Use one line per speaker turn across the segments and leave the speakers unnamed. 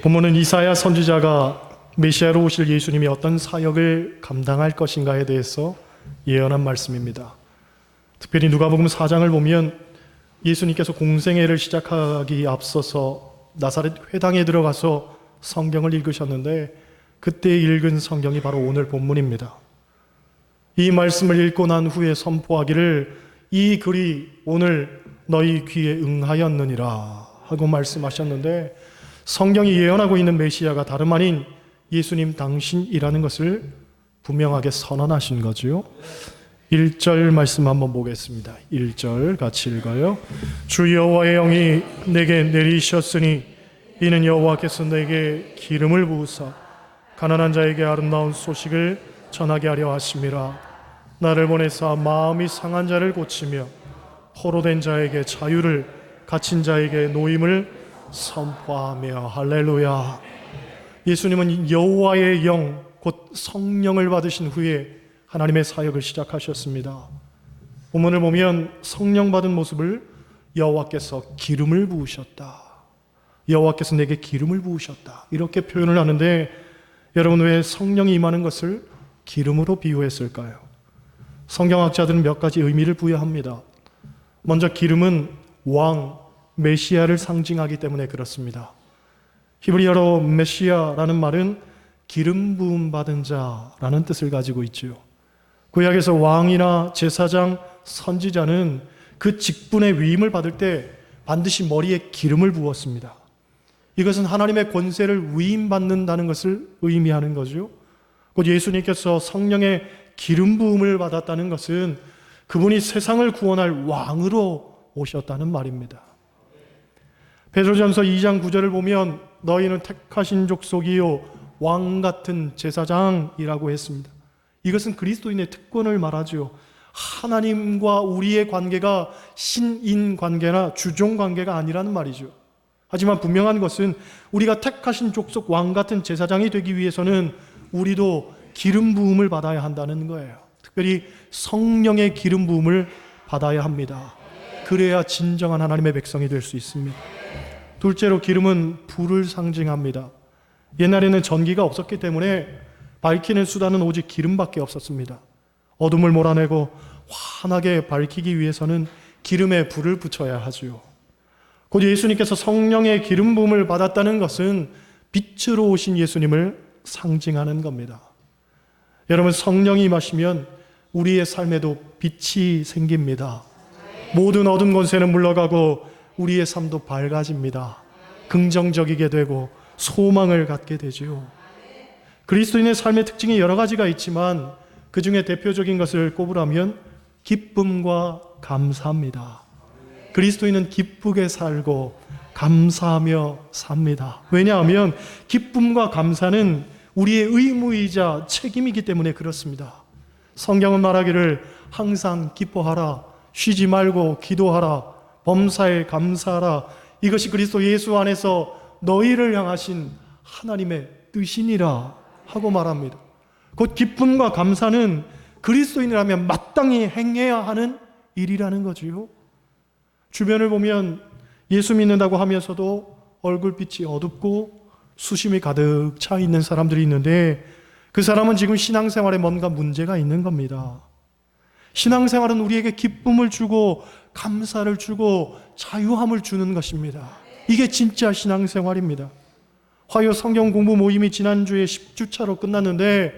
본문은 이사야 선지자가 메시아로 오실 예수님이 어떤 사역을 감당할 것인가에 대해서 예언한 말씀입니다. 특별히 누가복음 4장을 보면 예수님께서 공생애를 시작하기 앞서서 나사렛 회당에 들어가서 성경을 읽으셨는데 그때 읽은 성경이 바로 오늘 본문입니다. 이 말씀을 읽고 난 후에 선포하기를 이 글이 오늘 너희 귀에 응하였느니라 하고 말씀하셨는데, 성경이 예언하고 있는 메시아가 다름 아닌 예수님 당신이라는 것을 분명하게 선언하신 거죠. 1절 말씀 한번 보겠습니다. 1절 같이 읽어요. 주 여호와의 영이 내게 내리셨으니 이는 여호와께서 내게 기름을 부으사 가난한 자에게 아름다운 소식을 전하게 하려 하심이라. 나를 보내사 마음이 상한 자를 고치며 포로된 자에게 자유를, 갇힌 자에게 노임을 선포하며. 할렐루야. 예수님은 여호와의 영, 곧 성령을 받으신 후에 하나님의 사역을 시작하셨습니다. 본문을 보면 성령 받은 모습을 여호와께서 기름을 부으셨다, 여호와께서 내게 기름을 부으셨다, 이렇게 표현을 하는데, 여러분 왜 성령이 임하는 것을 기름으로 비유했을까요? 성경학자들은 몇 가지 의미를 부여합니다. 먼저 기름은 왕, 메시아를 상징하기 때문에 그렇습니다. 히브리어로 메시아라는 말은 기름 부음 받은 자라는 뜻을 가지고 있지요. 구약에서 왕이나 제사장, 선지자는 그 직분의 위임을 받을 때 반드시 머리에 기름을 부었습니다. 이것은 하나님의 권세를 위임받는다는 것을 의미하는 거죠. 곧 예수님께서 성령의 기름 부음을 받았다는 것은 그분이 세상을 구원할 왕으로 오셨다는 말입니다. 베드로전서 2장 9절을 보면 너희는 택하신 족속이요 왕 같은 제사장이라고 했습니다. 이것은 그리스도인의 특권을 말하죠. 하나님과 우리의 관계가 신인 관계나 주종 관계가 아니라는 말이죠. 하지만 분명한 것은 우리가 택하신 족속 왕 같은 제사장이 되기 위해서는 우리도 기름 부음을 받아야 한다는 거예요. 특별히 성령의 기름 부음을 받아야 합니다. 그래야 진정한 하나님의 백성이 될 수 있습니다. 둘째로 기름은 불을 상징합니다. 옛날에는 전기가 없었기 때문에 밝히는 수단은 오직 기름밖에 없었습니다. 어둠을 몰아내고 환하게 밝히기 위해서는 기름에 불을 붙여야 하죠. 곧 예수님께서 성령의 기름 부음을 받았다는 것은 빛으로 오신 예수님을 상징하는 겁니다. 여러분, 성령이 임하시면 우리의 삶에도 빛이 생깁니다. 모든 어둠 권세는 물러가고 우리의 삶도 밝아집니다. 긍정적이게 되고 소망을 갖게 되지요. 그리스도인의 삶의 특징이 여러 가지가 있지만 그 중에 대표적인 것을 꼽으라면 기쁨과 감사입니다. 그리스도인은 기쁘게 살고 감사하며 삽니다. 왜냐하면 기쁨과 감사는 우리의 의무이자 책임이기 때문에 그렇습니다. 성경은 말하기를 항상 기뻐하라, 쉬지 말고 기도하라, 범사에 감사하라. 이것이 그리스도 예수 안에서 너희를 향하신 하나님의 뜻이니라 하고 말합니다. 곧 기쁨과 감사는 그리스도인이라면 마땅히 행해야 하는 일이라는 거지요. 주변을 보면 예수 믿는다고 하면서도 얼굴빛이 어둡고 수심이 가득 차 있는 사람들이 있는데 그 사람은 지금 신앙생활에 뭔가 문제가 있는 겁니다. 신앙생활은 우리에게 기쁨을 주고 감사를 주고 자유함을 주는 것입니다. 이게 진짜 신앙생활입니다. 화요 성경 공부 모임이 지난주에 10주차로 끝났는데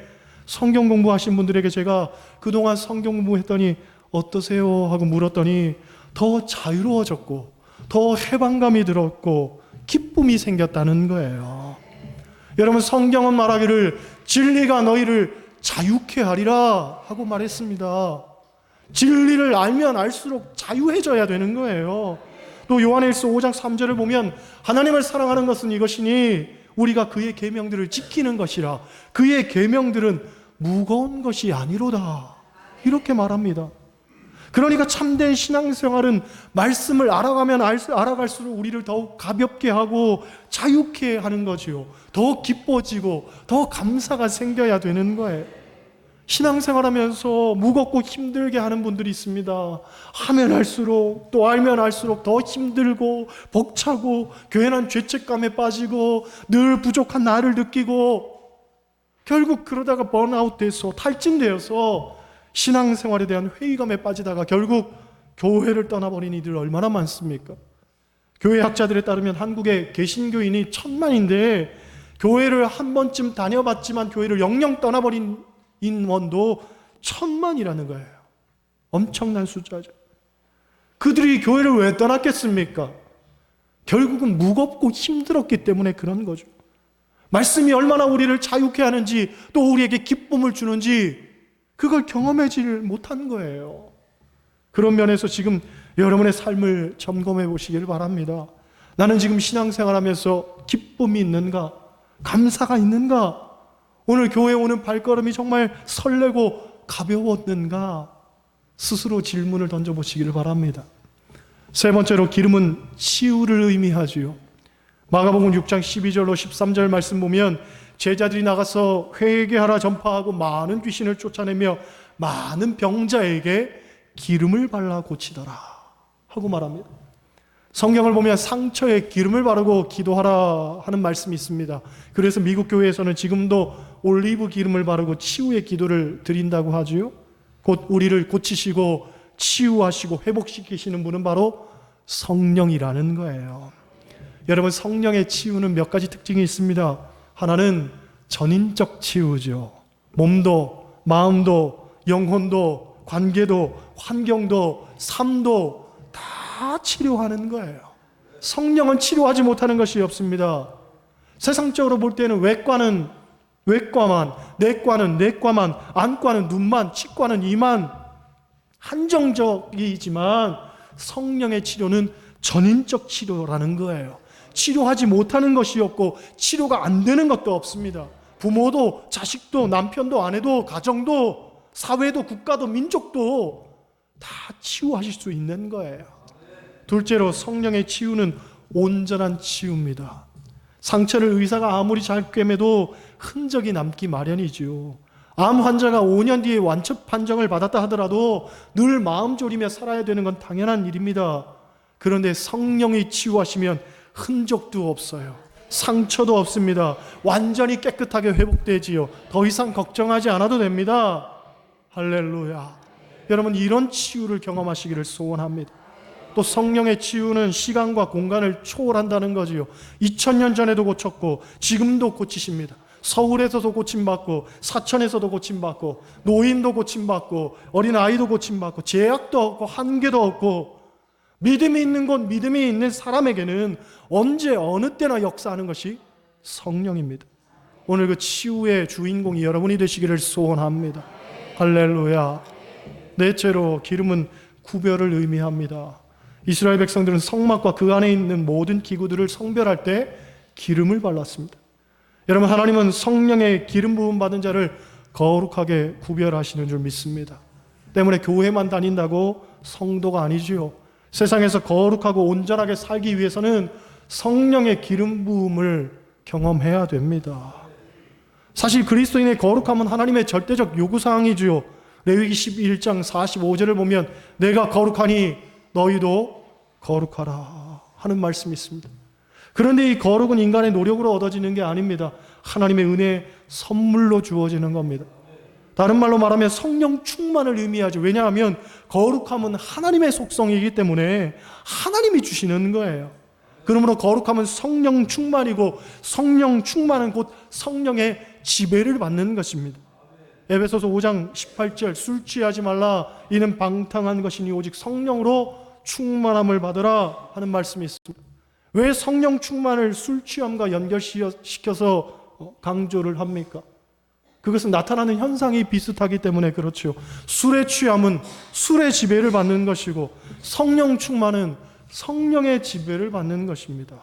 성경 공부하신 분들에게 제가 그동안 성경 공부했더니 어떠세요? 하고 물었더니 더 자유로워졌고 더 해방감이 들었고 기쁨이 생겼다는 거예요. 여러분, 성경은 말하기를 진리가 너희를 자유케 하리라 하고 말했습니다. 진리를 알면 알수록 자유해져야 되는 거예요. 또 요한일서 5장 3절을 보면 하나님을 사랑하는 것은 이것이니 우리가 그의 계명들을 지키는 것이라. 그의 계명들은 무거운 것이 아니로다, 이렇게 말합니다. 그러니까 참된 신앙생활은 말씀을 알아가면 알아갈수록 우리를 더욱 가볍게 하고 자유케 하는 거지요. 더 기뻐지고 더 감사가 생겨야 되는 거예요. 신앙생활하면서 무겁고 힘들게 하는 분들이 있습니다. 하면 할수록 또 알면 알수록 더 힘들고 벅차고 교회는 죄책감에 빠지고 늘 부족한 나를 느끼고 결국 그러다가 번아웃돼서 탈진되어서 신앙생활에 대한 회의감에 빠지다가 결국 교회를 떠나버린 이들 얼마나 많습니까? 교회 학자들에 따르면 한국의 개신교인이 1000만인데 교회를 한 번쯤 다녀봤지만 교회를 영영 떠나버린 인원도 1000만이라는 거예요. 엄청난 숫자죠. 그들이 교회를 왜 떠났겠습니까? 결국은 무겁고 힘들었기 때문에 그런 거죠. 말씀이 얼마나 우리를 자유케 하는지 또 우리에게 기쁨을 주는지 그걸 경험하지를 못한 거예요. 그런 면에서 지금 여러분의 삶을 점검해 보시길 바랍니다. 나는 지금 신앙생활하면서 기쁨이 있는가? 감사가 있는가? 오늘 교회에 오는 발걸음이 정말 설레고 가벼웠는가? 스스로 질문을 던져보시기를 바랍니다. 세 번째로 기름은 치유를 의미하지요. 마가복음 6장 12절로 13절 말씀 보면 제자들이 나가서 회개하라 전파하고 많은 귀신을 쫓아내며 많은 병자에게 기름을 발라 고치더라 하고 말합니다. 성경을 보면 상처에 기름을 바르고 기도하라 하는 말씀이 있습니다. 그래서 미국 교회에서는 지금도 올리브 기름을 바르고 치유의 기도를 드린다고 하지요. 곧 우리를 고치시고 치유하시고 회복시키시는 분은 바로 성령이라는 거예요. 여러분, 성령의 치유는 몇 가지 특징이 있습니다. 하나는 전인적 치유죠. 몸도 마음도 영혼도 관계도 환경도 삶도 다 치료하는 거예요. 성령은 치료하지 못하는 것이 없습니다. 세상적으로 볼 때는 외과는 외과만, 내과는 내과만, 안과는 눈만, 치과는 이만 한정적이지만 성령의 치료는 전인적 치료라는 거예요. 치료하지 못하는 것이 없고 치료가 안 되는 것도 없습니다. 부모도 자식도 남편도 아내도 가정도 사회도 국가도 민족도 다 치유하실 수 있는 거예요. 둘째로 성령의 치유는 온전한 치유입니다. 상처를 의사가 아무리 잘 꿰매도 흔적이 남기 마련이지요. 암 환자가 5년 뒤에 완치 판정을 받았다 하더라도 늘 마음 졸이며 살아야 되는 건 당연한 일입니다. 그런데 성령이 치유하시면 흔적도 없어요. 상처도 없습니다. 완전히 깨끗하게 회복되지요. 더 이상 걱정하지 않아도 됩니다. 할렐루야. 여러분, 이런 치유를 경험하시기를 소원합니다. 또 성령의 치유는 시간과 공간을 초월한다는 거지요. 2000년 전에도 고쳤고 지금도 고치십니다. 서울에서도 고침받고 사천에서도 고침받고 노인도 고침받고 어린아이도 고침받고 제약도 없고 한계도 없고 믿음이 있는 곳, 믿음이 있는 사람에게는 언제 어느 때나 역사하는 것이 성령입니다. 오늘 그 치유의 주인공이 여러분이 되시기를 소원합니다. 할렐루야. 넷째로 기름은 구별을 의미합니다. 이스라엘 백성들은 성막과 그 안에 있는 모든 기구들을 성별할 때 기름을 발랐습니다. 여러분, 하나님은 성령의 기름 부음 받은 자를 거룩하게 구별하시는 줄 믿습니다. 때문에 교회만 다닌다고 성도가 아니지요. 세상에서 거룩하고 온전하게 살기 위해서는 성령의 기름 부음을 경험해야 됩니다. 사실 그리스도인의 거룩함은 하나님의 절대적 요구사항이지요. 레위기 11장 45절을 보면 내가 거룩하니 너희도 거룩하라 하는 말씀이 있습니다. 그런데 이 거룩은 인간의 노력으로 얻어지는 게 아닙니다. 하나님의 은혜의 선물로 주어지는 겁니다. 다른 말로 말하면 성령 충만을 의미하죠. 왜냐하면 거룩함은 하나님의 속성이기 때문에 하나님이 주시는 거예요. 그러므로 거룩함은 성령 충만이고 성령 충만은 곧 성령의 지배를 받는 것입니다. 에베소서 5장 18절 술 취하지 말라 이는 방탕한 것이니 오직 성령으로 충만함을 받으라 하는 말씀이 있습니다. 왜 성령 충만을 술 취함과 연결시켜서 강조를 합니까? 그것은 나타나는 현상이 비슷하기 때문에 그렇죠. 술의 취함은 술의 지배를 받는 것이고 성령 충만은 성령의 지배를 받는 것입니다.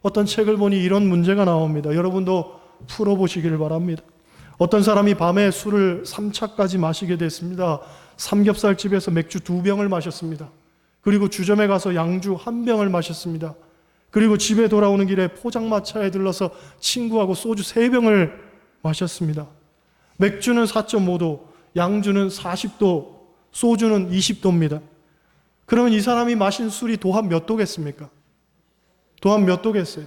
어떤 책을 보니 이런 문제가 나옵니다. 여러분도 풀어보시기를 바랍니다. 어떤 사람이 밤에 술을 3차까지 마시게 됐습니다. 삼겹살집에서 맥주 2병을 마셨습니다. 그리고 주점에 가서 양주 1병을 마셨습니다. 그리고 집에 돌아오는 길에 포장마차에 들러서 친구하고 소주 3병을 마셨습니다. 맥주는 4.5도, 양주는 40도, 소주는 20도입니다. 그러면 이 사람이 마신 술이 도합 몇 도겠습니까? 도합 몇 도겠어요?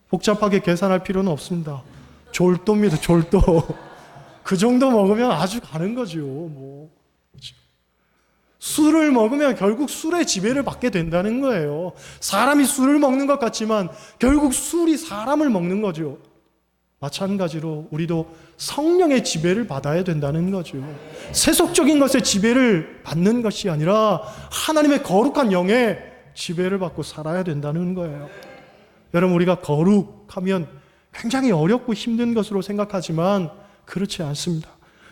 복잡하게 계산할 필요는 없습니다. 졸도입니다. 졸도. 그 정도 먹으면 아주 가는 거죠. 뭐. 술을 먹으면 결국 술의 지배를 받게 된다는 거예요. 사람이 술을 먹는 것 같지만 결국 술이 사람을 먹는 거죠. 마찬가지로 우리도 성령의 지배를 받아야 된다는 거죠. 세속적인 것의 지배를 받는 것이 아니라 하나님의 거룩한 영의 지배를 받고 살아야 된다는 거예요. 여러분, 우리가 거룩하면 굉장히 어렵고 힘든 것으로 생각하지만 그렇지 않습니다.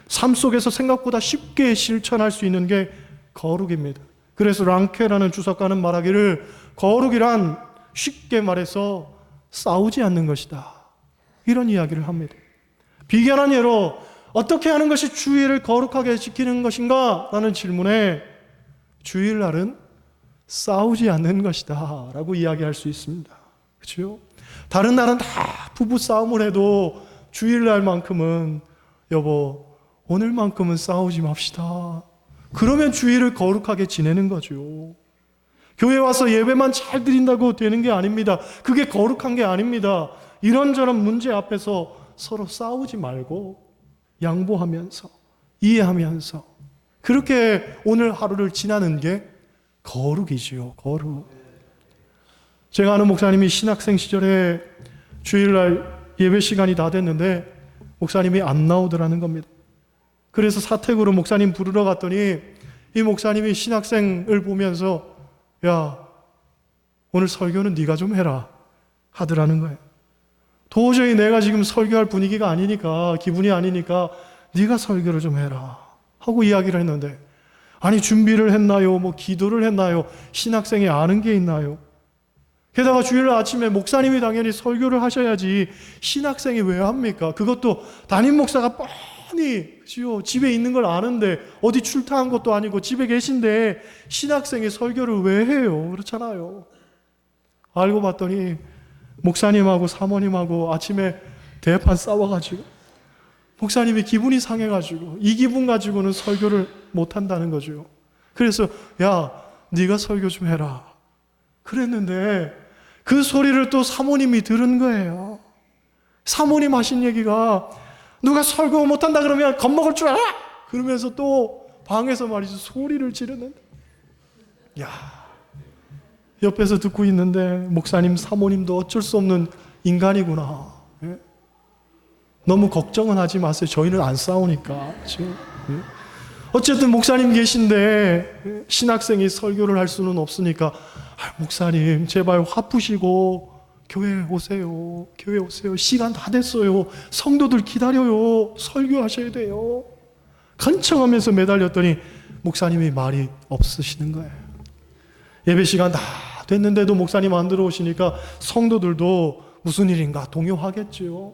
삶 속에서 생각보다 쉽게 실천할 수 있는 게 거룩입니다. 그래서 랑케라는 주석가는 말하기를 거룩이란 쉽게 말해서 싸우지 않는 것이다, 이런 이야기를 합니다. 비견한 예로 어떻게 하는 것이 주일을 거룩하게 지키는 것인가? 라는 질문에 주일날은 싸우지 않는 것이다 라고 이야기할 수 있습니다. 그렇죠? 다른 날은 다 부부 싸움을 해도 주일날만큼은 여보, 오늘만큼은 싸우지 맙시다. 그러면 주일을 거룩하게 지내는 거죠. 교회 와서 예배만 잘 드린다고 되는 게 아닙니다. 그게 거룩한 게 아닙니다. 이런저런 문제 앞에서 서로 싸우지 말고 양보하면서 이해하면서 그렇게 오늘 하루를 지나는 게 거룩이지요. 거룩. 제가 아는 목사님이 신학생 시절에 주일날 예배 시간이 다 됐는데 목사님이 안 나오더라는 겁니다. 그래서 사택으로 목사님 부르러 갔더니 이 목사님이 신학생을 보면서 야, 오늘 설교는 네가 좀 해라 하더라는 거예요. 도저히 내가 지금 설교할 분위기가 아니니까, 기분이 아니니까 네가 설교를 좀 해라 하고 이야기를 했는데, 아니 준비를 했나요? 뭐 기도를 했나요? 신학생이 아는 게 있나요? 게다가 주일날 아침에 목사님이 당연히 설교를 하셔야지 신학생이 왜 합니까? 그것도 담임 목사가 뻔히 집에 있는 걸 아는데, 어디 출타한 것도 아니고 집에 계신데 신학생이 설교를 왜 해요? 그렇잖아요. 알고 봤더니 목사님하고 사모님하고 아침에 대판 싸워가지고 목사님이 기분이 상해가지고 이 기분 가지고는 설교를 못한다는 거죠. 그래서 야, 네가 설교 좀 해라 그랬는데 그 소리를 또 사모님이 들은 거예요. 사모님 하신 얘기가 누가 설교 못한다 그러면 겁먹을 줄 알아? 그러면서 또 방에서 말이죠, 소리를 지르는데, 야, 옆에서 듣고 있는데 목사님 사모님도 어쩔 수 없는 인간이구나. 예? 너무 걱정은 하지 마세요. 저희는 안 싸우니까. 지금. 예? 어쨌든 목사님 계신데 신학생이 설교를 할 수는 없으니까 목사님 제발 화 푸시고 교회 오세요. 교회 오세요. 시간 다 됐어요. 성도들 기다려요. 설교하셔야 돼요. 간청하면서 매달렸더니 목사님이 말이 없으시는 거예요. 예배 시간 다 됐는데도 목사님 안 들어오시니까 성도들도 무슨 일인가 동요하겠죠.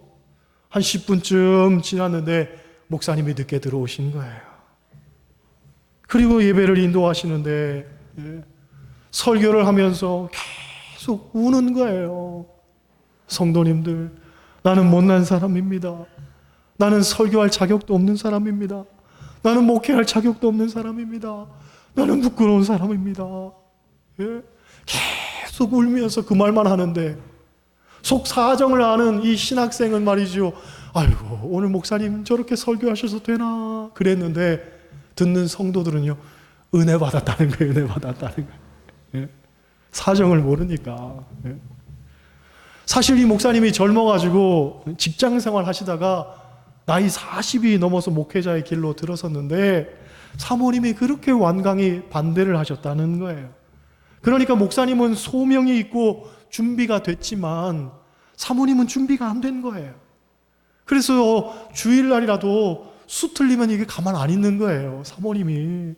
한 10분쯤 지났는데 목사님이 늦게 들어오신 거예요. 그리고 예배를 인도하시는데 설교를 하면서 계속 우는 거예요. 성도님들, 나는 못난 사람입니다. 나는 설교할 자격도 없는 사람입니다. 나는 목회할 자격도 없는 사람입니다. 나는 부끄러운 사람입니다. 예? 계속 울면서 그 말만 하는데 속 사정을 아는 이 신학생은 말이죠, 아이고 오늘 목사님 저렇게 설교하셔서 되나 그랬는데 듣는 성도들은요, 은혜 받았다는 거예요. 은혜 받았다는 거예요. 예? 사정을 모르니까. 예? 사실 이 목사님이 젊어가지고 직장생활 하시다가 나이 40이 넘어서 목회자의 길로 들어섰는데 사모님이 그렇게 완강히 반대를 하셨다는 거예요. 그러니까 목사님은 소명이 있고 준비가 됐지만 사모님은 준비가 안 된 거예요. 그래서 주일날이라도 수 틀리면 이게 가만 안 있는 거예요. 사모님이.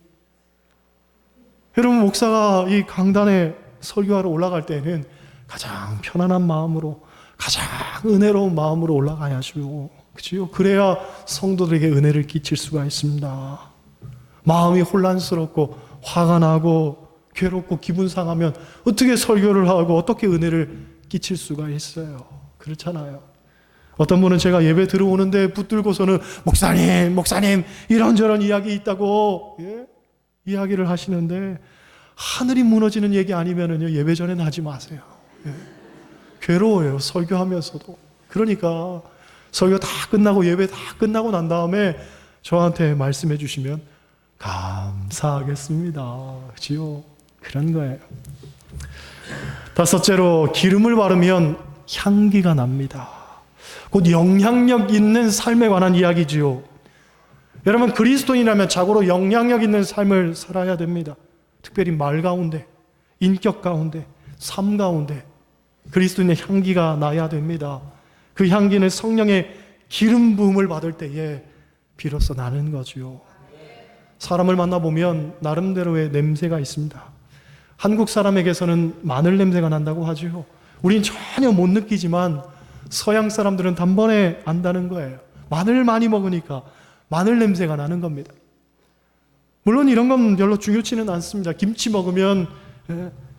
여러분, 목사가 이 강단에 설교하러 올라갈 때는 가장 편안한 마음으로, 가장 은혜로운 마음으로 올라가야죠. 그렇죠? 그래야 성도들에게 은혜를 끼칠 수가 있습니다. 마음이 혼란스럽고 화가 나고 괴롭고 기분 상하면 어떻게 설교를 하고 어떻게 은혜를 끼칠 수가 있어요? 그렇잖아요. 어떤 분은 제가 예배 들어오는데 붙들고서는 목사님 이런저런 이야기 있다고 이야기를 하시는데, 하늘이 무너지는 얘기 아니면은요 예배 전에는 하지 마세요. 괴로워요, 설교하면서도. 그러니까 설교 다 끝나고 예배 다 끝나고 난 다음에 저한테 말씀해 주시면 감사하겠습니다. 그렇지요? 그런 거예요. 다섯째로, 기름을 바르면 향기가 납니다. 곧 영향력 있는 삶에 관한 이야기지요. 여러분, 그리스도인이라면 자고로 영향력 있는 삶을 살아야 됩니다. 특별히 말 가운데, 인격 가운데, 삶 가운데 그리스도인의 향기가 나야 됩니다. 그 향기는 성령의 기름 부음을 받을 때에 비로소 나는 거지요. 사람을 만나보면 나름대로의 냄새가 있습니다. 한국 사람에게서는 마늘 냄새가 난다고 하죠. 우린 전혀 못 느끼지만 서양 사람들은 단번에 안다는 거예요. 마늘 많이 먹으니까 마늘 냄새가 나는 겁니다. 물론 이런 건 별로 중요치는 않습니다. 김치 먹으면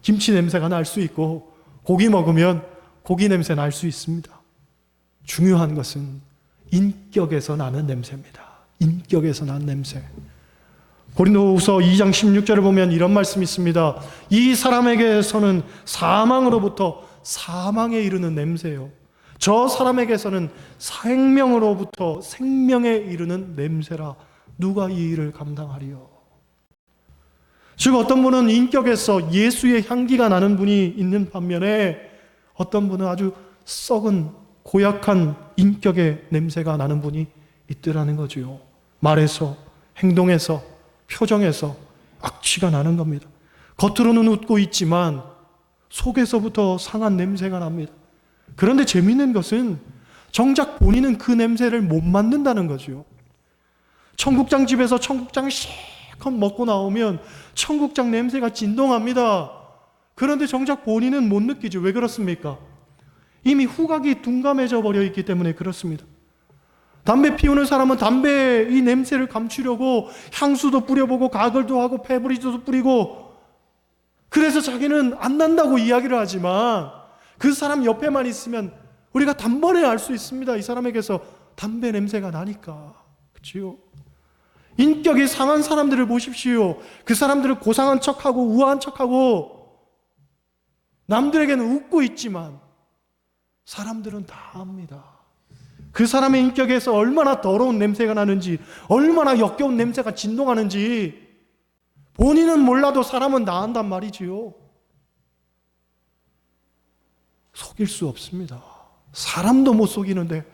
김치 냄새가 날 수 있고, 고기 먹으면 고기 냄새 날 수 있습니다. 중요한 것은 인격에서 나는 냄새입니다. 인격에서 나는 냄새. 고린도후서 2장 16절을 보면 이런 말씀이 있습니다. 이 사람에게서는 사망으로부터 사망에 이르는 냄새요, 저 사람에게서는 생명으로부터 생명에 이르는 냄새라. 누가 이 일을 감당하리요? 즉, 어떤 분은 인격에서 예수의 향기가 나는 분이 있는 반면에 어떤 분은 아주 썩은 고약한 인격의 냄새가 나는 분이 있더라는 거지요. 말에서, 행동에서, 표정에서 악취가 나는 겁니다. 겉으로는 웃고 있지만 속에서부터 상한 냄새가 납니다. 그런데 재미있는 것은 정작 본인은 그 냄새를 못 맡는다는 거죠. 청국장 집에서 청국장 실컷 먹고 나오면 청국장 냄새가 진동합니다. 그런데 정작 본인은 못 느끼죠. 왜 그렇습니까? 이미 후각이 둔감해져 버려 있기 때문에 그렇습니다. 담배 피우는 사람은 담배 이 냄새를 감추려고 향수도 뿌려보고 가글도 하고 페브리즈도 뿌리고, 그래서 자기는 안 난다고 이야기를 하지만 그 사람 옆에만 있으면 우리가 단번에 알 수 있습니다. 이 사람에게서 담배 냄새가 나니까. 그렇지요? 인격이 상한 사람들을 보십시오. 그 사람들은 고상한 척하고 우아한 척하고 남들에게는 웃고 있지만 사람들은 다 압니다. 그 사람의 인격에서 얼마나 더러운 냄새가 나는지, 얼마나 역겨운 냄새가 진동하는지 본인은 몰라도 사람은 다 안단 말이지요. 속일 수 없습니다. 사람도 못 속이는데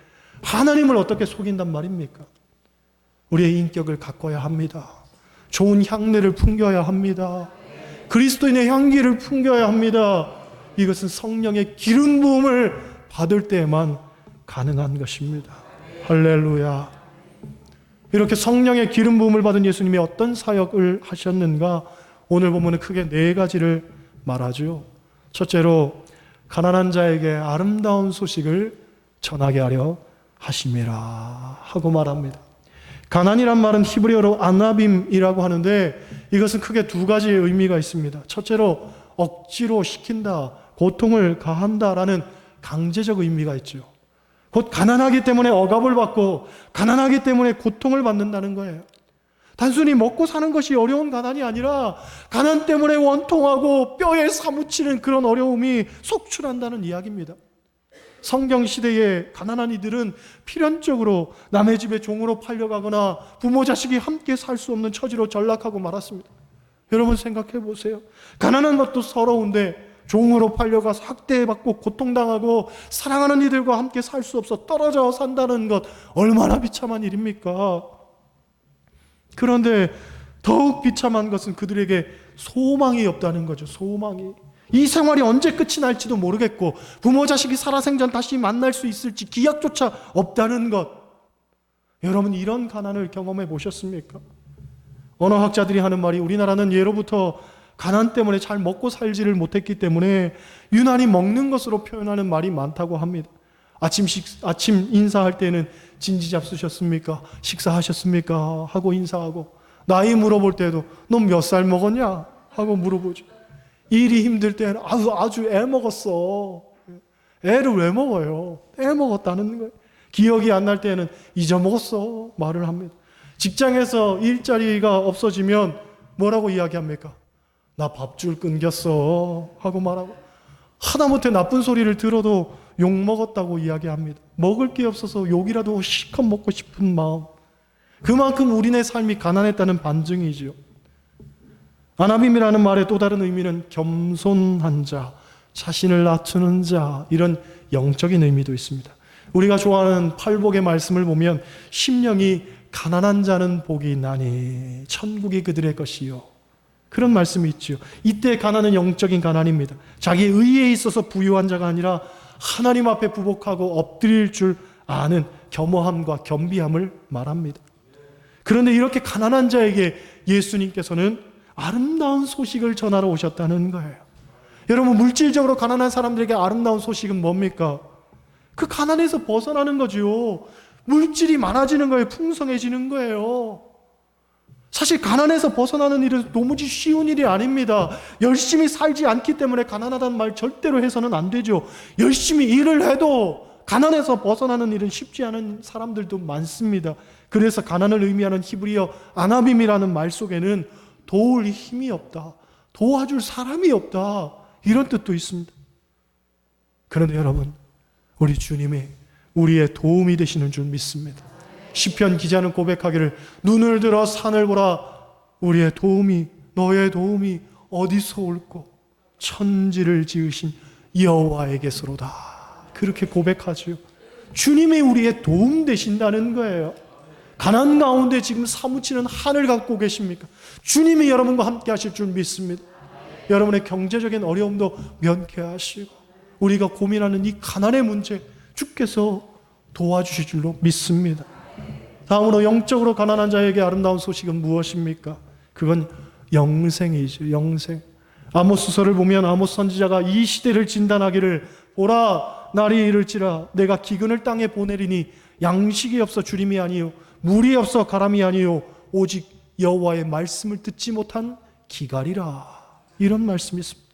하나님을 어떻게 속인단 말입니까? 우리의 인격을 가꿔야 합니다. 좋은 향내를 풍겨야 합니다. 그리스도인의 향기를 풍겨야 합니다. 이것은 성령의 기름 부음을 받을 때에만 가능한 것입니다. 할렐루야. 이렇게 성령의 기름 부음을 받은 예수님이 어떤 사역을 하셨는가? 오늘 보면 크게 네 가지를 말하죠. 첫째로, 가난한 자에게 아름다운 소식을 전하게 하려 하심이라 하고 말합니다. 가난이란 말은 히브리어로 아나빔이라고 하는데 이것은 크게 두 가지의 의미가 있습니다. 첫째로, 억지로 시킨다, 고통을 가한다라는 강제적 의미가 있죠. 곧 가난하기 때문에 억압을 받고 가난하기 때문에 고통을 받는다는 거예요. 단순히 먹고 사는 것이 어려운 가난이 아니라 가난 때문에 원통하고 뼈에 사무치는 그런 어려움이 속출한다는 이야기입니다. 성경시대의 가난한 이들은 필연적으로 남의 집에 종으로 팔려가거나 부모 자식이 함께 살 수 없는 처지로 전락하고 말았습니다. 여러분 생각해 보세요. 가난한 것도 서러운데 종으로 팔려가서 학대받고 고통당하고 사랑하는 이들과 함께 살 수 없어 떨어져 산다는 것, 얼마나 비참한 일입니까? 그런데 더욱 비참한 것은 그들에게 소망이 없다는 거죠. 소망이. 이 생활이 언제 끝이 날지도 모르겠고 부모 자식이 살아생전 다시 만날 수 있을지 기약조차 없다는 것. 여러분, 이런 가난을 경험해 보셨습니까? 언어학자들이 하는 말이, 우리나라는 예로부터 가난 때문에 잘 먹고 살지를 못했기 때문에 유난히 먹는 것으로 표현하는 말이 많다고 합니다. 아침 인사할 때는 진지 잡수셨습니까? 식사하셨습니까? 하고 인사하고, 나이 물어볼 때도 너 몇 살 먹었냐? 하고 물어보죠. 일이 힘들 때는 아주 애 먹었어. 애를 왜 먹어요? 애 먹었다는 거예요. 기억이 안 날 때에는 잊어먹었어 말을 합니다. 직장에서 일자리가 없어지면 뭐라고 이야기합니까? 나 밥줄 끊겼어 하고 말하고, 하다못해 나쁜 소리를 들어도 욕먹었다고 이야기합니다. 먹을 게 없어서 욕이라도 실컷 먹고 싶은 마음. 그만큼 우리네 삶이 가난했다는 반증이죠. 아나빔이라는 말의 또 다른 의미는 겸손한 자, 자신을 낮추는 자, 이런 영적인 의미도 있습니다. 우리가 좋아하는 팔복의 말씀을 보면 심령이 가난한 자는 복이 있나니 천국이 그들의 것이요, 그런 말씀이 있죠. 이때 가난은 영적인 가난입니다. 자기 의에 있어서 부유한 자가 아니라 하나님 앞에 부복하고 엎드릴 줄 아는 겸허함과 겸비함을 말합니다. 그런데 이렇게 가난한 자에게 예수님께서는 아름다운 소식을 전하러 오셨다는 거예요. 여러분, 물질적으로 가난한 사람들에게 아름다운 소식은 뭡니까? 그 가난에서 벗어나는 거죠. 물질이 많아지는 거예요. 풍성해지는 거예요. 사실 가난에서 벗어나는 일은 도무지 쉬운 일이 아닙니다. 열심히 살지 않기 때문에 가난하다는 말 절대로 해서는 안 되죠. 열심히 일을 해도 가난에서 벗어나는 일은 쉽지 않은 사람들도 많습니다. 그래서 가난을 의미하는 히브리어 아나빔이라는 말 속에는 도울 힘이 없다, 도와줄 사람이 없다, 이런 뜻도 있습니다. 그런데 여러분, 우리 주님이 우리의 도움이 되시는 줄 믿습니다. 시편 기자는 고백하기를 눈을 들어 산을 보라, 우리의 도움이, 너의 도움이 어디서 올꼬, 천지를 지으신 여호와에게서로다, 그렇게 고백하지요. 주님이 우리의 도움 되신다는 거예요. 가난 가운데 지금 사무치는 한을 갖고 계십니까? 주님이 여러분과 함께 하실 줄 믿습니다. 여러분의 경제적인 어려움도 면케하시고 우리가 고민하는 이 가난의 문제 주께서 도와주실 줄로 믿습니다. 다음으로 영적으로 가난한 자에게 아름다운 소식은 무엇입니까? 그건 영생이죠. 영생. 아모스서를 보면 아모스 선지자가 이 시대를 진단하기를, 보라 날이 이를지라 내가 기근을 땅에 보내리니 양식이 없어 주림이 아니요 물이 없어 가람이 아니요 오직 여호와의 말씀을 듣지 못한 기갈이라, 이런 말씀이 있습니다.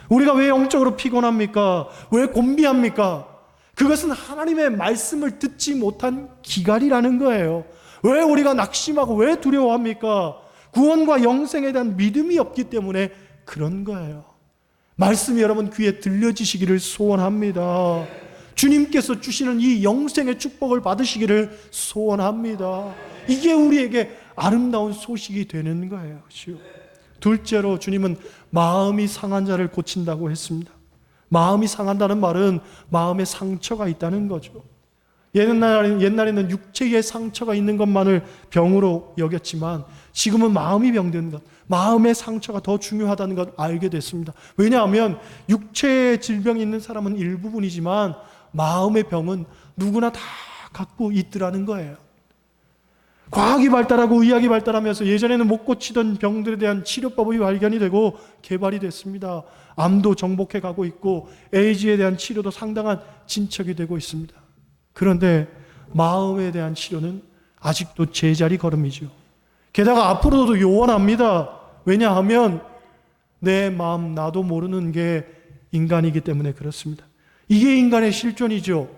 우리가 왜 영적으로 피곤합니까? 왜 곤비합니까? 그것은 하나님의 말씀을 듣지 못한 기갈이라는 거예요. 왜 우리가 낙심하고 왜 두려워합니까? 구원과 영생에 대한 믿음이 없기 때문에 그런 거예요. 말씀이 여러분 귀에 들려지시기를 소원합니다. 주님께서 주시는 이 영생의 축복을 받으시기를 소원합니다. 이게 우리에게 아름다운 소식이 되는 거예요. 둘째로 주님은 마음이 상한 자를 고친다고 했습니다. 마음이 상한다는 말은 마음에 상처가 있다는 거죠. 옛날에는 육체의 상처가 있는 것만을 병으로 여겼지만 지금은 마음이 병든 것, 마음의 상처가 더 중요하다는 걸 알게 됐습니다. 왜냐하면 육체의 질병이 있는 사람은 일부분이지만 마음의 병은 누구나 다 갖고 있더라는 거예요. 과학이 발달하고 의학이 발달하면서 예전에는 못 고치던 병들에 대한 치료법이 발견이 되고 개발이 됐습니다. 암도 정복해 가고 있고 에이즈에 대한 치료도 상당한 진척이 되고 있습니다. 그런데 마음에 대한 치료는 아직도 제자리 걸음이죠. 게다가 앞으로도 요원합니다. 왜냐하면 내 마음 나도 모르는 게 인간이기 때문에 그렇습니다. 이게 인간의 실존이죠.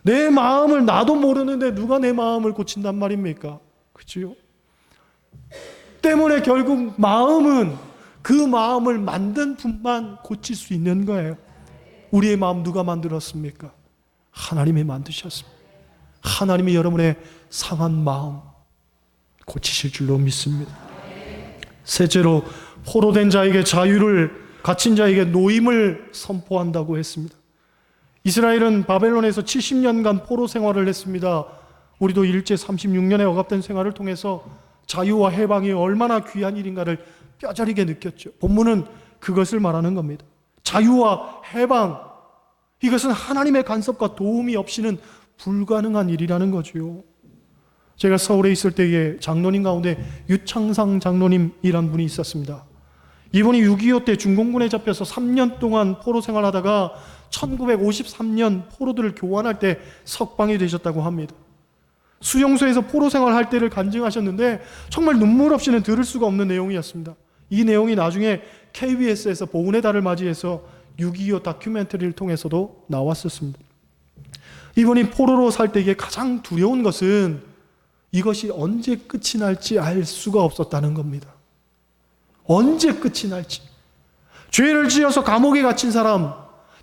내 마음을 나도 모르는데 누가 내 마음을 고친단 말입니까? 그렇죠? 때문에 결국 마음은 그 마음을 만든 분만 고칠 수 있는 거예요. 우리의 마음 누가 만들었습니까? 하나님이 만드셨습니다. 하나님이 여러분의 상한 마음 고치실 줄로 믿습니다. 셋째로 포로된 자에게 자유를, 갇힌 자에게 노임을 선포한다고 했습니다. 이스라엘은 바벨론에서 70년간 포로 생활을 했습니다. 우리도 일제 36년의 억압된 생활을 통해서 자유와 해방이 얼마나 귀한 일인가를 뼈저리게 느꼈죠. 본문은 그것을 말하는 겁니다. 자유와 해방, 이것은 하나님의 간섭과 도움이 없이는 불가능한 일이라는 거죠. 제가 서울에 있을 때에 장로님 가운데 유창상 장로님이란 분이 있었습니다. 이분이 6.25 때 중공군에 잡혀서 3년 동안 포로 생활하다가 1953년 포로들을 교환할 때 석방이 되셨다고 합니다. 수용소에서 포로 생활할 때를 간증하셨는데 정말 눈물 없이는 들을 수가 없는 내용이었습니다. 이 내용이 나중에 KBS에서 보훈의 달을 맞이해서 6.25 다큐멘터리를 통해서도 나왔었습니다. 이분이 포로로 살 때에 가장 두려운 것은 이것이 언제 끝이 날지 알 수가 없었다는 겁니다. 언제 끝이 날지. 죄를 지어서 감옥에 갇힌 사람,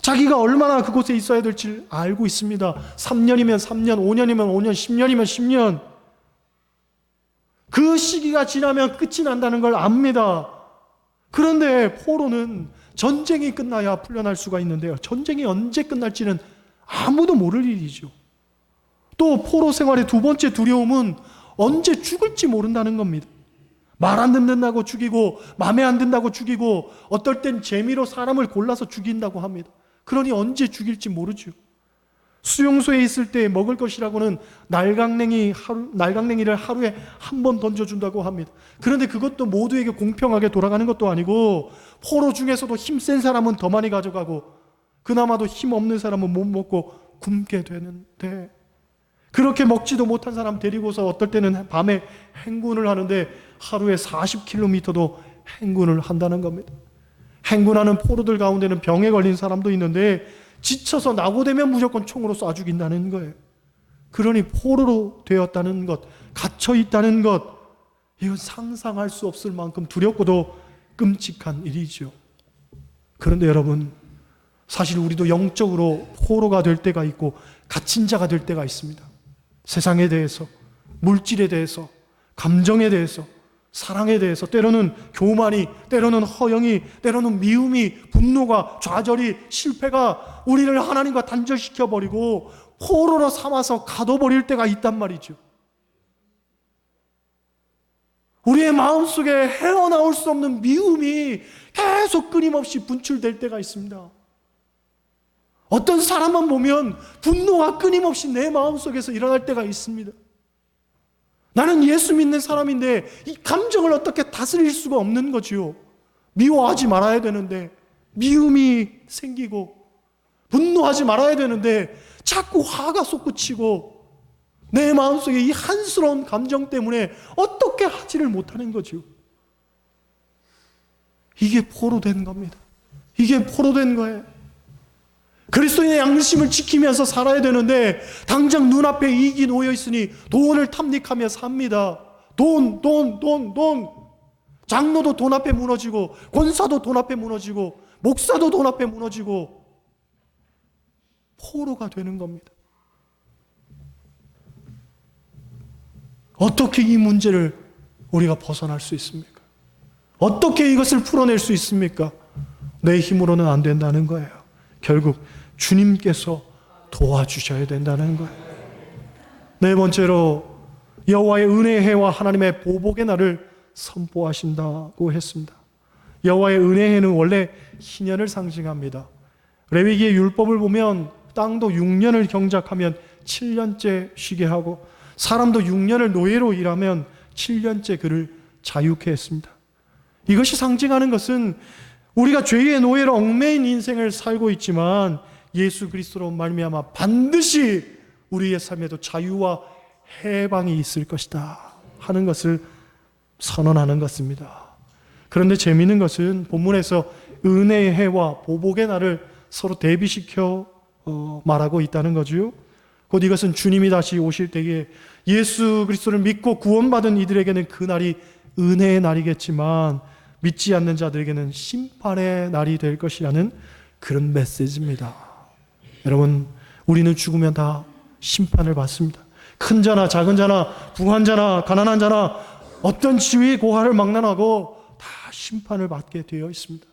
자기가 얼마나 그곳에 있어야 될지 알고 있습니다. 3년이면 3년, 5년이면 5년, 10년이면 10년. 그 시기가 지나면 끝이 난다는 걸 압니다. 그런데 포로는 전쟁이 끝나야 풀려날 수가 있는데요. 전쟁이 언제 끝날지는 아무도 모를 일이죠. 또 포로 생활의 두 번째 두려움은 언제 죽을지 모른다는 겁니다. 말 안 듣는다고 죽이고, 마음에 안 든다고 죽이고, 어떨 땐 재미로 사람을 골라서 죽인다고 합니다. 그러니 언제 죽일지 모르죠. 수용소에 있을 때 먹을 것이라고는 날강냉이를 하루에 한 번 던져준다고 합니다. 그런데 그것도 모두에게 공평하게 돌아가는 것도 아니고, 포로 중에서도 힘센 사람은 더 많이 가져가고, 그나마도 힘 없는 사람은 못 먹고 굶게 되는데, 그렇게 먹지도 못한 사람 데리고서 어떨 때는 밤에 행군을 하는데 하루에 40km도 행군을 한다는 겁니다. 행군하는 포로들 가운데는 병에 걸린 사람도 있는데 지쳐서 낙오되면 무조건 총으로 쏴 죽인다는 거예요. 그러니 포로로 되었다는 것, 갇혀 있다는 것, 이건 상상할 수 없을 만큼 두렵고도 끔찍한 일이죠. 그런데 여러분, 사실 우리도 영적으로 포로가 될 때가 있고 갇힌 자가 될 때가 있습니다. 세상에 대해서, 물질에 대해서, 감정에 대해서, 사랑에 대해서, 때로는 교만이, 때로는 허영이, 때로는 미움이, 분노가, 좌절이, 실패가 우리를 하나님과 단절시켜버리고 포로로 삼아서 가둬버릴 때가 있단 말이죠. 우리의 마음속에 헤어나올 수 없는 미움이 계속 끊임없이 분출될 때가 있습니다. 어떤 사람만 보면 분노가 끊임없이 내 마음속에서 일어날 때가 있습니다. 나는 예수 믿는 사람인데 이 감정을 어떻게 다스릴 수가 없는 거지요. 미워하지 말아야 되는데 미움이 생기고, 분노하지 말아야 되는데 자꾸 화가 솟구치고, 내 마음속에 이 한스러운 감정 때문에 어떻게 하지를 못하는 거죠. 이게 포로된 겁니다. 이게 포로된 거예요. 그리스도인의 양심을 지키면서 살아야 되는데 당장 눈앞에 이익이 놓여 있으니 돈을 탐닉하며 삽니다. 돈. 장로도 돈 앞에 무너지고, 권사도 돈 앞에 무너지고, 목사도 돈 앞에 무너지고, 포로가 되는 겁니다. 어떻게 이 문제를 우리가 벗어날 수 있습니까? 어떻게 이것을 풀어낼 수 있습니까? 내 힘으로는 안 된다는 거예요. 결국 주님께서 도와주셔야 된다는 거예요. 네 번째로 여호와의 은혜의 해와 하나님의 보복의 날을 선포하신다고 했습니다. 여호와의 은혜의 해는 원래 희년을 상징합니다. 레위기의 율법을 보면 땅도 6년을 경작하면 7년째 쉬게 하고, 사람도 6년을 노예로 일하면 7년째 그를 자유케 했습니다. 이것이 상징하는 것은 우리가 죄의 노예로 얽매인 인생을 살고 있지만 예수 그리스도로 말미암아 반드시 우리의 삶에도 자유와 해방이 있을 것이다 하는 것을 선언하는 것입니다. 그런데 재미있는 것은 본문에서 은혜의 해와 보복의 날을 서로 대비시켜 말하고 있다는 거죠. 곧 이것은 주님이 다시 오실 때에 예수 그리스도를 믿고 구원받은 이들에게는 그 날이 은혜의 날이겠지만 믿지 않는 자들에게는 심판의 날이 될 것이라는 그런 메시지입니다. 여러분, 우리는 죽으면 다 심판을 받습니다. 큰 자나 작은 자나 부한 자나 가난한 자나 어떤 지위 고하를 막론하고 다 심판을 받게 되어 있습니다.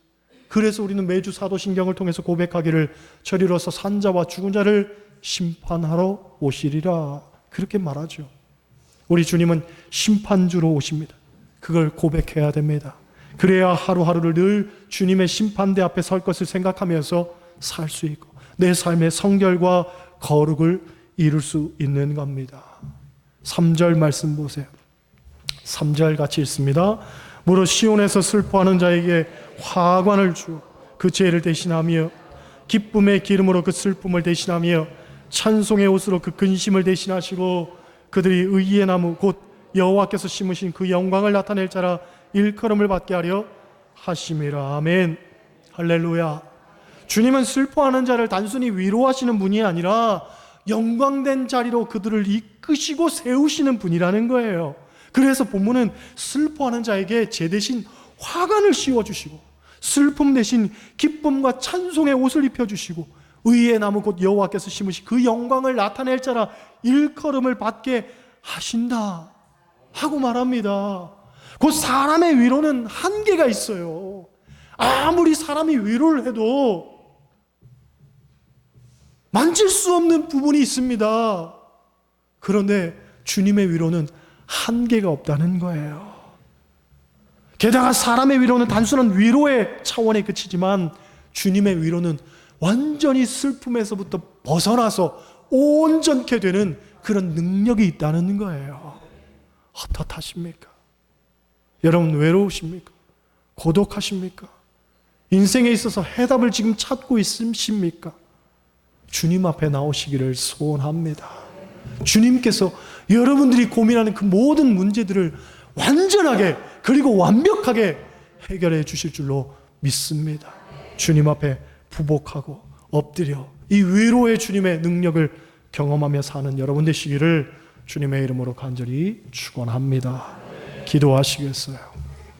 그래서 우리는 매주 사도신경을 통해서 고백하기를 저리로서 산 자와 죽은 자를 심판하러 오시리라 그렇게 말하죠. 우리 주님은 심판주로 오십니다. 그걸 고백해야 됩니다. 그래야 하루하루를 늘 주님의 심판대 앞에 설 것을 생각하면서 살 수 있고 내 삶의 성결과 거룩을 이룰 수 있는 겁니다. 3절 말씀 보세요. 3절 같이 읽습니다. 무릇 시온에서 슬퍼하는 자에게 화관을 주어 그 죄를 대신하며 기쁨의 기름으로 그 슬픔을 대신하며 찬송의 옷으로 그 근심을 대신하시고 그들이 의의 나무 곧 여호와께서 심으신 그 영광을 나타낼 자라 일컬음을 받게 하려 하심이라. 아멘. 할렐루야. 주님은 슬퍼하는 자를 단순히 위로하시는 분이 아니라 영광된 자리로 그들을 이끄시고 세우시는 분이라는 거예요. 그래서 본문은 슬퍼하는 자에게 제 대신 화관을 씌워주시고 슬픔 대신 기쁨과 찬송의 옷을 입혀주시고 의의 나무 곧 여호와께서 심으신 그 영광을 나타낼 자라 일컬음을 받게 하신다 하고 말합니다. 곧 사람의 위로는 한계가 있어요. 아무리 사람이 위로를 해도 만질 수 없는 부분이 있습니다. 그런데 주님의 위로는 한계가 없다는 거예요. 게다가 사람의 위로는 단순한 위로의 차원에 그치지만 주님의 위로는 완전히 슬픔에서부터 벗어나서 온전케 되는 그런 능력이 있다는 거예요. 어떻하십니까? 여러분 외로우십니까? 고독하십니까? 인생에 있어서 해답을 지금 찾고 있으십니까? 주님 앞에 나오시기를 소원합니다. 주님께서 여러분들이 고민하는 그 모든 문제들을 완전하게 그리고 완벽하게 해결해 주실 줄로 믿습니다. 주님 앞에 부복하고 엎드려 이 위로의 주님의 능력을 경험하며 사는 여러분 되시기를 주님의 이름으로 간절히 축원합니다. 기도하시겠어요?